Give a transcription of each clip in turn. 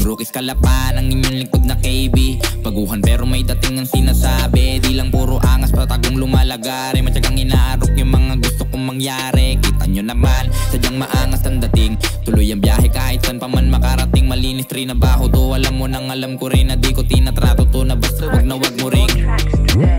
Rookies kalapan ang inyong lingkod na KB. Baguhan pero may dating ang sinasabi. Di lang puro angas patagong lumalagari. Matyagang inaarok yung mga gusto kong mangyari. Kita nyo naman, sadyang maangas ang dating. Tuloy ang biyahe kahit saan pa man makarating. Malinis trinabaho to, alam mo nang alam ko rin na di ko tinatrato to. Na basta wag na wag mo ring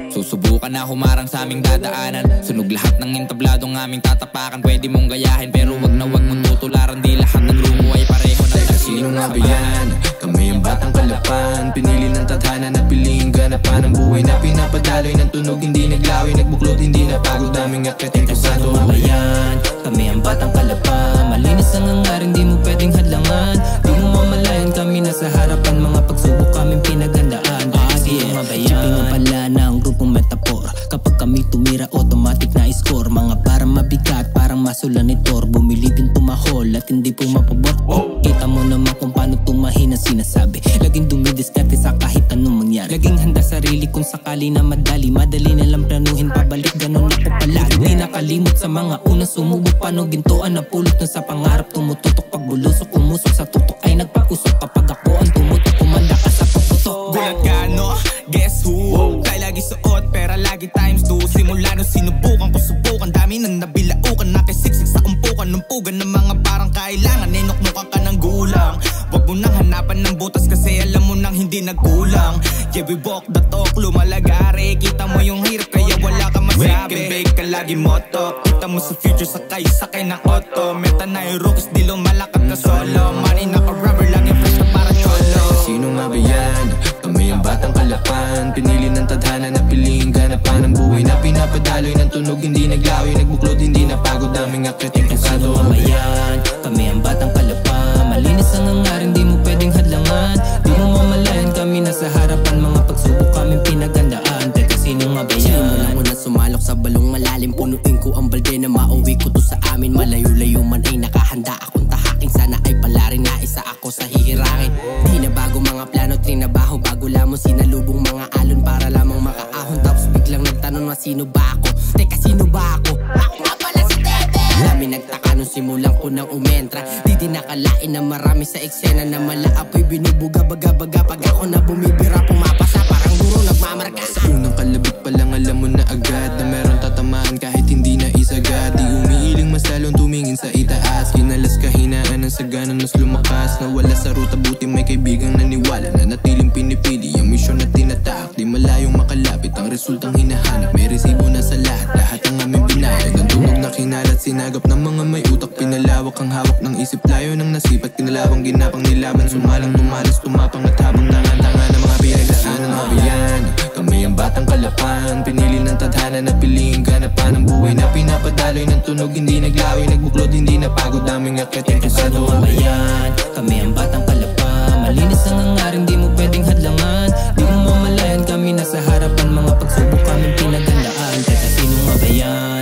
susubukan na humarang sa aming dadaanan. Sunog lahat ng entabladong aming tatapakan. Pwede mong gayahin pero wag na wag mong tutularan. Di lahat ng lumo ay pareho na sino nga ba yan? Kami ang batang kalapan, pinili ng tadhana na piling ganapan ng buhay na pinapadaloy ng tunog, hindi naglawi, nagbuklod, hindi napagod, daming akyating kusado. Sino nga ba yan? Kami ang batang kalapan, malinis ang hangarin, di mo pwedeng hadlangan. Di mo mamalayan, kami nasa harapan, mga pagsubok kaming pinagandaan. Sino nga ba yan? Chipping ang pala ng grupong metaphor. Kapag kami tumira, automatic na score. Mga parang mabigat, parang masulanitor. Bumili din tumahol at hindi po mapabor. Kita mo naman kung paano tumahin ang sinasabi. Laging dumidiskarte sa kahit anong mangyari. Laging handa sarili kung sakali na madali. Madali na lang planuhin pabalik, ganun ako palagi. Di nakalimot sa mga unang sumubok. Paano gintuan na pulot na sa pangarap. Tumututok pagbulusok, umusok sa tutok ay nagpakusok. Kapag ako ang tumutok, kumanda ka sa pagputok. Gulat ka no? Guess who? Kaya lagi suot, pera lagi times 2. Simula nung sinubukan ko subukan, dami nang nabilaukan. Nakisiksik sa umpukan, numpugan ng mga parang kailangan. Ninuknukan ka ng gulang. Wag mo nang hanapan ng butas kasi alam mo nang hindi nagkulang. Yeah, we walk the talk, lumalagari. Kita mo yung hirap kaya wala ka masabi. Wake and bake ka lagi moto. Kita mo sa future sakay ng auto. Meta na yung rookies, di lumalakad na solo. Money naka-rubber, lagi fresh na para cholo. Sino nga ba yan? Kami ang batang kalapan, pinili ng tadhana na piling ganapan ng buhay na pinapadaloy ng tunog, hindi naglawi, nagbuklod, hindi napagod, daming akyating kusado. Sino nga ba yan? Kami ang batang kalapan, malinis ang hangarin, di mo pwedeng hadlangan. Di mo mamalayan, kami nasa harapan, mga pagsubok kaming pinagandaan. Teka, sino nga ba yan? Sinimula ko na sumalok sa balong malalim, punuin ko ang balde na mauwi ko to sa amin. Malayo-layo man ay nakahanda akong tahaking, sana ay pala rin na isa ako sa hihirangin. Di na bago mga plano, trinabaho bago lamang sinalubong mga alon para lamang makaahon. Tapos biglang nagtanong na sino ba ako? Teka, sino ba ako? Ako nga pala si Tebe! Dami nagtaka nung simulang ko nang umentra. Di din nakalain na marami sa eksena na malaapoy binubuga baga-baga. Pag ako na bumibira pumapasa parang guro nagmamarka. Sa unang kalabit pa lang alam mo na agad na meron tatamaan kahit hindi na isagad. Di umiiling mas lalong tumingin sa itaas. Kinalas kahinaan ng sagana mas lumakas. Nawala sa ruta buti may kaibigang naniwala na natiling pinipili ang misyon na tinatahak. Di malayong makalapit ang resultang hinahanap. May resibo na sa lahat, lahat ang aming binayad. Ang tunog na kinalat sinagap ng mga may utak. Pinalawak ang hawak ng isip, layo ng nasipat. Kinalawang ginapang nilaban, sumalang tumalas, tumapang at habang tanga-tanga ng mga pinagdaanan. Mga biyan, kami ang batang kalapan, pinili ng tadhana na piling ganapan ng buhay na pinapadaloy ng tunog, hindi naglawi, nagbuklod, hindi napagod, daming akyating kusado. Sino nga ba yan? Kami ang batang kalapan, malinis ang hangarin, di mo pwedeng hadlangan. Di mo mamalayan, kami nasa harapan, mga pagsubok kaming pinagandaan. Teka, sino nga ba yan?